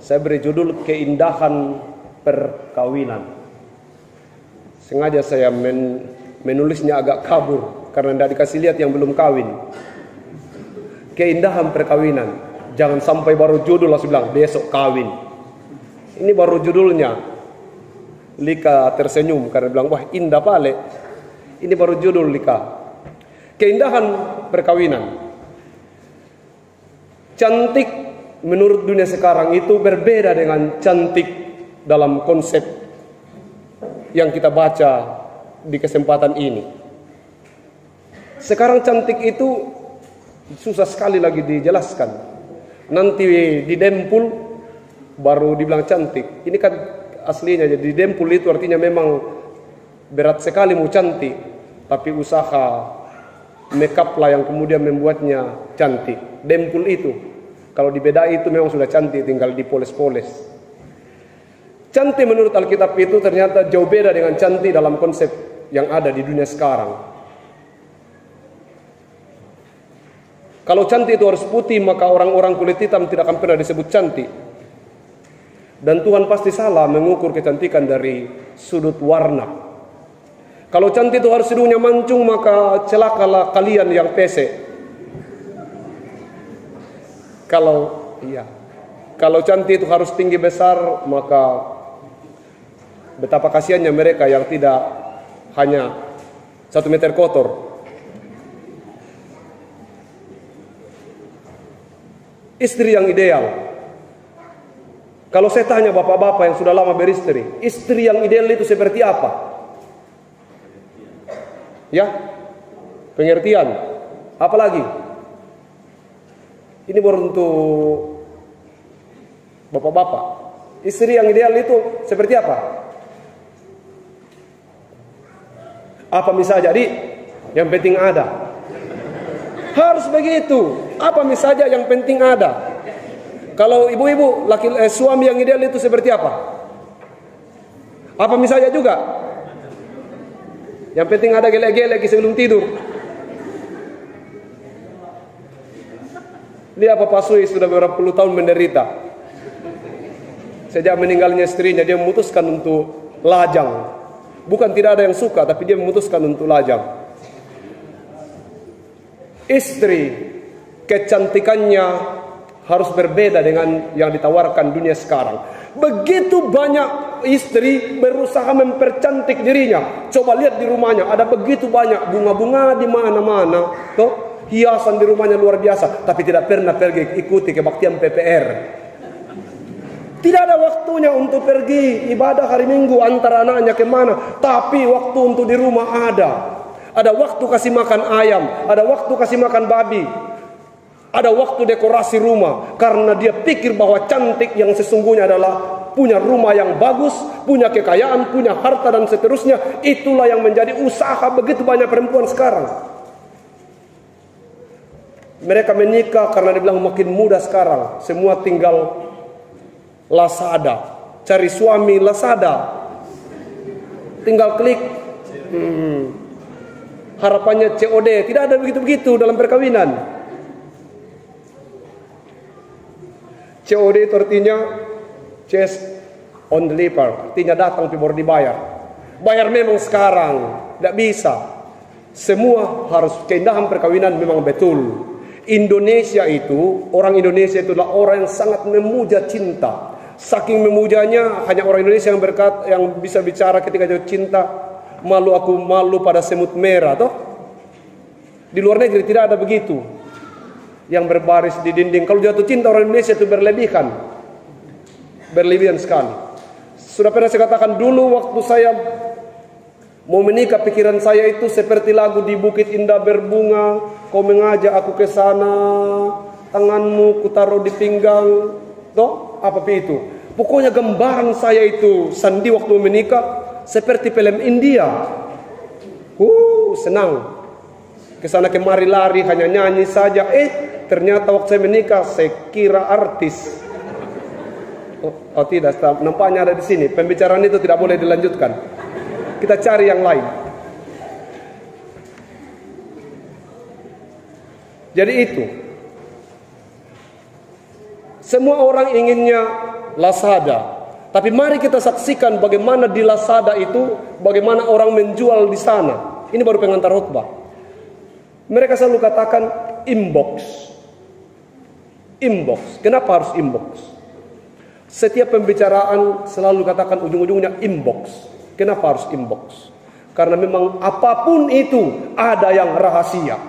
Saya beri judul Keindahan Perkawinan. Sengaja saya menulisnya agak kabur karena tidak dikasih lihat yang belum kawin. Keindahan perkawinan. Jangan sampai baru judul langsung bilang besok kawin. Ini baru judulnya. Lika tersenyum karena bilang wah indah pale. Ini baru judul Lika. Keindahan perkawinan. Cantik menurut dunia sekarang itu berbeda dengan cantik dalam konsep yang kita baca di kesempatan ini. Sekarang cantik itu susah sekali lagi dijelaskan. Nanti di dempul baru dibilang cantik. Ini kan aslinya jadi dempul itu artinya memang berat sekali mau cantik, tapi usaha makeup lah yang kemudian membuatnya cantik. Dempul itu kalau dibedai itu memang sudah cantik, tinggal dipoles-poles. Cantik menurut Alkitab itu ternyata jauh beda dengan cantik dalam konsep yang ada di dunia sekarang. Kalau cantik itu harus putih, maka orang-orang kulit hitam tidak akan pernah disebut cantik. Dan Tuhan pasti salah mengukur kecantikan dari sudut warna. Kalau cantik itu harus hidungnya mancung, maka celakalah kalian yang pesek. Kalau cantik itu harus tinggi besar, maka betapa kasihannya mereka yang tidak hanya 1 meter kotor. Istri yang ideal. Kalau saya tanya bapak-bapak yang sudah lama beristri, istri yang ideal itu seperti apa? Ya, pengertian. Apalagi? Ini baru untuk bapak-bapak. Istri yang ideal itu seperti apa? Apa misalnya jadi? Yang penting ada. Harus begitu. Apa misalnya yang penting ada? Kalau ibu-ibu, suami yang ideal itu seperti apa? Apa misalnya juga? Yang penting ada gelek-gelek sebelum tidur. Lihat Papa Sui sudah beberapa puluh tahun menderita. Sejak meninggalnya istrinya, dia memutuskan untuk lajang. Bukan tidak ada yang suka, tapi dia memutuskan untuk lajang. Istri, kecantikannya harus berbeda dengan yang ditawarkan dunia sekarang. Begitu banyak istri berusaha mempercantik dirinya. Coba lihat di rumahnya, ada begitu banyak bunga-bunga di mana-mana. Tuh, hiasan di rumahnya luar biasa, tapi tidak pernah pergi ikuti kebaktian PPR. Tidak ada waktunya untuk pergi ibadah hari Minggu antara anaknya kemana, tapi waktu untuk di rumah ada. Ada waktu kasih makan ayam, ada waktu kasih makan babi, ada waktu dekorasi rumah. Karena dia pikir bahwa cantik yang sesungguhnya adalah punya rumah yang bagus, punya kekayaan, punya harta dan seterusnya. Itulah yang menjadi usaha begitu banyak perempuan sekarang. Mereka menikah karena dibilang makin mudah sekarang. Semua tinggal Lazada, cari suami Lazada, tinggal klik. Harapannya COD. Tidak ada begitu-begitu dalam perkawinan. COD itu artinya cash on deliver, artinya datang tapi baru dibayar. Bayar memang sekarang, tidak bisa. Semua harus keindahan perkawinan memang betul. Indonesia itu, orang Indonesia itu adalah orang yang sangat memuja cinta. Saking memujanya, hanya orang Indonesia yang bisa bicara ketika jatuh cinta. Malu aku malu pada semut merah, toh? Di luar negeri tidak ada begitu. Yang berbaris di dinding. Kalau jatuh cinta orang Indonesia itu berlebihan. Berlebihan sekali. Sudah pernah saya katakan dulu waktu saya mau menikah, pikiran saya itu seperti lagu di Bukit Indah berbunga. Kau mengajak aku ke sana, tanganmu kutaruh di pinggang. Toh? Apa itu? Pokoknya gambaran saya itu Sandi waktu menikah seperti film India. Senang. Kesana kemari lari, hanya nyanyi saja. Ternyata waktu saya menikah, saya kira artis. Oh tidak, nampaknya ada di sini. Pembicaraan itu tidak boleh dilanjutkan. Kita cari yang lain. Jadi itu. Semua orang inginnya Lazada. Tapi mari kita saksikan bagaimana di Lazada itu, bagaimana orang menjual di sana. Ini baru pengantar khotbah. Mereka selalu katakan inbox. Inbox. Kenapa harus inbox? Setiap pembicaraan selalu katakan ujung-ujungnya inbox. Kenapa harus inbox? Karena memang apapun itu ada yang rahasia.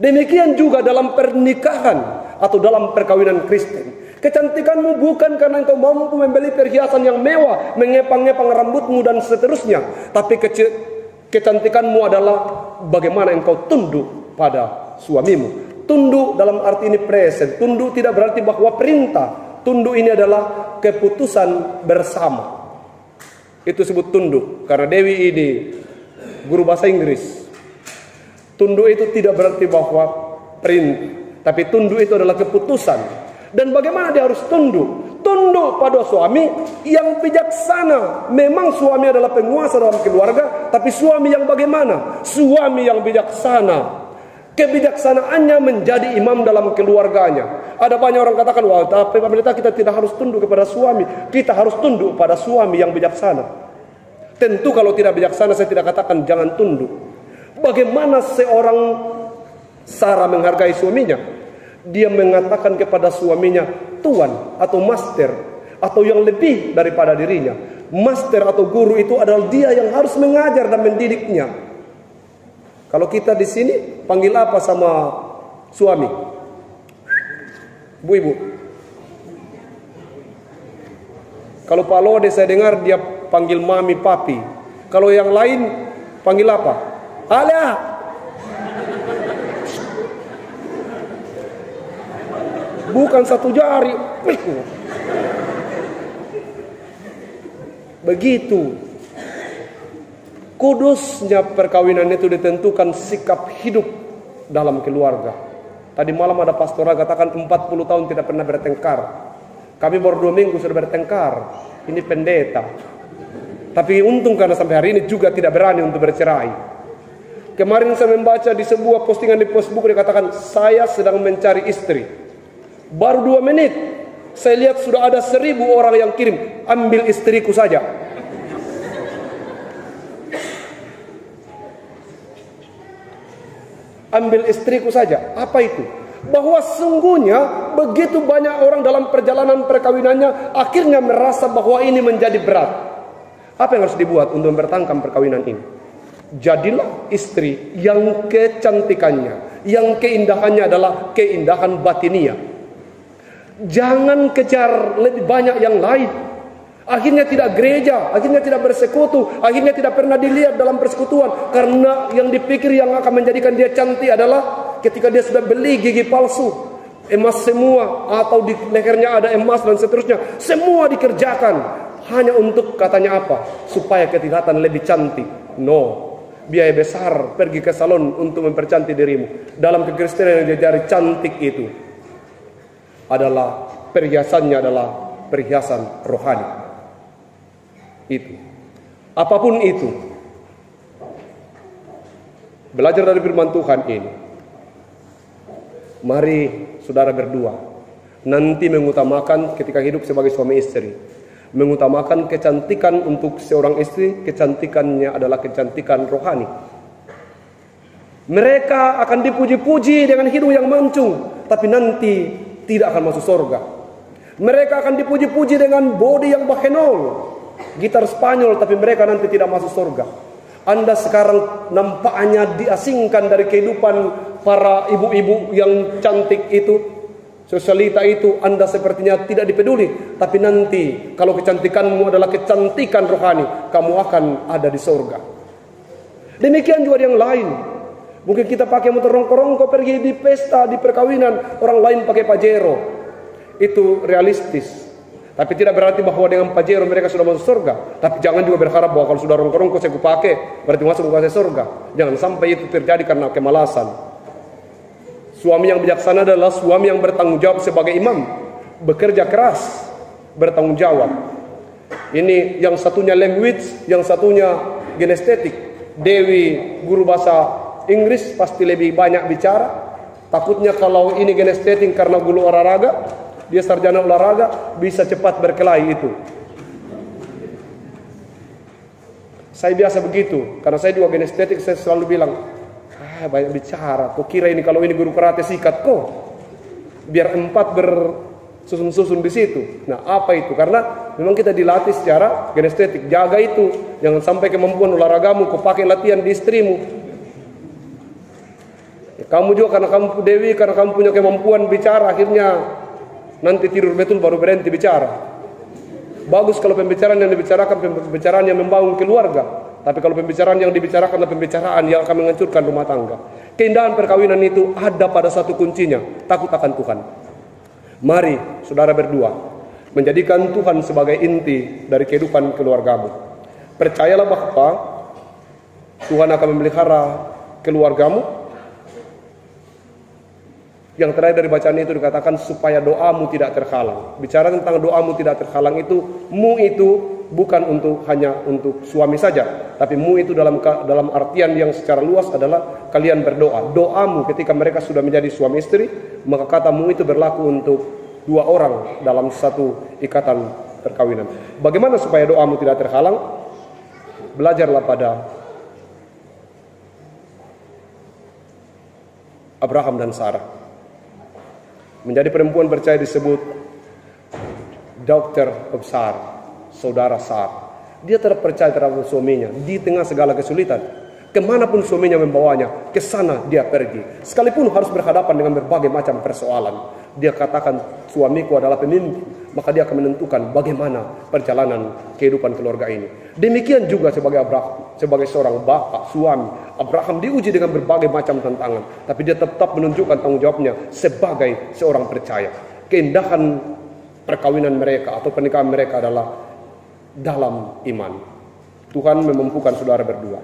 Demikian juga dalam pernikahan atau dalam perkawinan Kristen. Kecantikanmu bukan karena engkau mampu membeli perhiasan yang mewah, mengepang-ngepang rambutmu dan seterusnya. Tapi kecantikanmu adalah bagaimana engkau tunduk pada suamimu. Tunduk dalam arti ini present. Tunduk tidak berarti bahwa perintah. Tunduk ini adalah keputusan bersama. Itu sebut tunduk. Karena Dewi ini guru bahasa Inggris. Tunduk itu tidak berarti bahwa perintah. Tapi tunduk itu adalah keputusan. Dan bagaimana dia harus tunduk? Tunduk pada suami yang bijaksana. Memang suami adalah penguasa dalam keluarga, tapi suami yang bagaimana? Suami yang bijaksana. Kebijaksanaannya menjadi imam dalam keluarganya. Ada banyak orang katakan, wah, tapi pemerintah kita tidak harus tunduk kepada suami. Kita harus tunduk pada suami yang bijaksana. Tentu kalau tidak bijaksana saya tidak katakan jangan tunduk. Bagaimana seorang Sarah menghargai suaminya? Dia mengatakan kepada suaminya tuan atau master atau yang lebih daripada dirinya. Master atau guru itu adalah dia yang harus mengajar dan mendidiknya. Kalau kita di sini panggil apa sama suami? Bu, ibu. Kalau Pak Lode saya dengar dia panggil mami, papi. Kalau yang lain panggil apa? Alah. Bukan satu jari. Begitu. Kudusnya perkawinan itu ditentukan sikap hidup dalam keluarga. Tadi malam ada pastoral katakan 40 tahun tidak pernah bertengkar. Kami baru 2 minggu sudah bertengkar. Ini pendeta. Tapi untung karena sampai hari ini juga tidak berani untuk bercerai. Kemarin saya membaca di sebuah postingan di Facebook dikatakan saya sedang mencari istri. Baru 2 menit saya lihat sudah ada 1000 orang yang kirim, ambil istriku saja. Ambil istriku saja. Apa itu? Bahwa sungguhnya begitu banyak orang dalam perjalanan perkawinannya akhirnya merasa bahwa ini menjadi berat. Apa yang harus dibuat untuk mempertahankan perkawinan ini? Jadilah istri yang kecantikannya, yang keindahannya adalah keindahan batiniah. Jangan kejar lebih banyak yang lain. Akhirnya tidak gereja, akhirnya tidak bersekutu, akhirnya tidak pernah dilihat dalam persekutuan. Karena yang dipikir yang akan menjadikan dia cantik adalah ketika dia sudah beli gigi palsu, emas semua, atau di lehernya ada emas dan seterusnya. Semua dikerjakan hanya untuk katanya apa? Supaya kelihatan lebih cantik. No. Biaya besar pergi ke salon untuk mempercantik dirimu. Dalam kekristenan yang diajari cantik itu adalah perhiasannya adalah perhiasan rohani. Itu. Apapun itu. Belajar dari firman Tuhan ini. Mari saudara berdua nanti mengutamakan ketika hidup sebagai suami istri. Mengutamakan kecantikan untuk seorang istri, kecantikannya adalah kecantikan rohani. Mereka akan dipuji-puji dengan hidung yang mancung, tapi nanti tidak akan masuk surga. Mereka akan dipuji-puji dengan body yang bahenol, gitar Spanyol, tapi mereka nanti tidak masuk surga. Anda sekarang nampaknya diasingkan dari kehidupan para ibu-ibu yang cantik itu, sosialita itu. Anda sepertinya tidak dipeduli, tapi nanti kalau kecantikanmu adalah kecantikan rohani, kamu akan ada di surga. Demikian juga yang lain. Mungkin kita pakai motor rongko-rongko pergi di pesta, di perkawinan, orang lain pakai Pajero. Itu realistis. Tapi tidak berarti bahwa dengan Pajero mereka sudah masuk surga. Tapi jangan juga berharap bahwa kalau sudah rongko-rongko saya pakai berarti masuk ke surga. Jangan sampai itu terjadi karena kemalasan. Suami yang bijaksana adalah suami yang bertanggung jawab sebagai imam, bekerja keras, bertanggung jawab. Ini yang satunya language, yang satunya genestetik. Dewi guru bahasa Inggris pasti lebih banyak bicara. Takutnya kalau ini genestetik karena guru olahraga, Dia sarjana olahraga, bisa cepat berkelahi itu. Saya biasa begitu, karena saya juga kinestetik, saya selalu bilang, banyak bicara, kok kira ini kalau ini guru karate sikat kok, biar 4 bersusun-susun di situ. Nah, apa itu? Karena memang kita dilatih secara kinestetik, jaga itu, jangan sampai kemampuan olahragamu kau pakai latihan di istrimu. Ya, kamu juga karena kamu Dewi, karena kamu punya kemampuan bicara, akhirnya nanti tidur betul baru berhenti bicara. Bagus kalau pembicaraan yang dibicarakan pembicaraan yang membangun keluarga. Tapi kalau pembicaraan yang dibicarakan adalah pembicaraan yang akan menghancurkan rumah tangga. Keindahan perkawinan itu ada pada satu kuncinya, takut akan Tuhan. Mari saudara berdua menjadikan Tuhan sebagai inti dari kehidupan keluargamu. Percayalah bahwa Tuhan akan memelihara keluargamu. Yang terakhir dari bacaan itu dikatakan supaya doamu tidak terhalang. Bicara tentang doamu tidak terhalang itu, mu itu bukan hanya untuk suami saja, tapi mu itu dalam artian yang secara luas adalah kalian berdoa. Doamu ketika mereka sudah menjadi suami istri, maka kata mu itu berlaku untuk 2 orang dalam satu ikatan perkawinan. Bagaimana supaya doamu tidak terhalang? Belajarlah pada Abraham dan Sarah. Menjadi perempuan percaya disebut daughter of Sarah, saudara Sarah. Dia tetap percaya terhadap suaminya di tengah segala kesulitan. Kemanapun suaminya membawanya, ke sana dia pergi. Sekalipun harus berhadapan dengan berbagai macam persoalan, dia katakan suamiku adalah pemimpin, maka dia akan menentukan bagaimana perjalanan kehidupan keluarga ini. Demikian juga sebagai Abraham, sebagai seorang bapak, suami. Abraham diuji dengan berbagai macam tantangan, tapi dia tetap menunjukkan tanggung jawabnya sebagai seorang percaya. Keindahan perkawinan mereka atau pernikahan mereka adalah dalam iman. Tuhan memampukan saudara berdua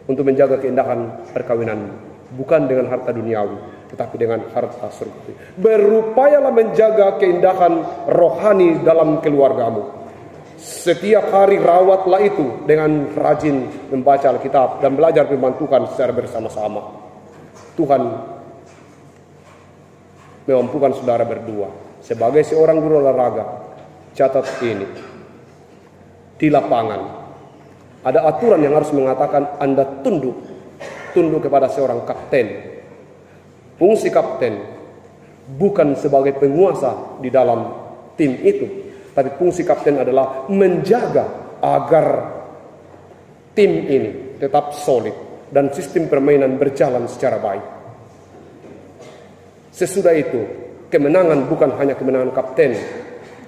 untuk menjaga keindahan perkawinan, bukan dengan harta duniawi, tetapi dengan harta surgawi. Berupayalah menjaga keindahan rohani dalam keluargamu. Setiap hari rawatlah itu dengan rajin membaca Alkitab dan belajar firman Tuhan secara bersama-sama. Tuhan memampukan saudara berdua. Sebagai seorang guru olahraga, catat ini. Di lapangan ada aturan yang harus mengatakan Anda tunduk kepada seorang kapten. Fungsi kapten bukan sebagai penguasa di dalam tim itu, tapi fungsi kapten adalah menjaga agar tim ini tetap solid dan sistem permainan berjalan secara baik. Sesudah itu, kemenangan bukan hanya kemenangan kapten,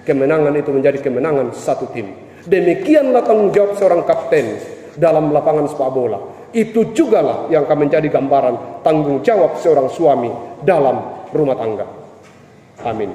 kemenangan itu menjadi kemenangan satu tim. Demikianlah tanggung jawab seorang kapten dalam lapangan sepak bola. Itu jugalah yang akan menjadi gambaran tanggung jawab seorang suami dalam rumah tangga. Amin.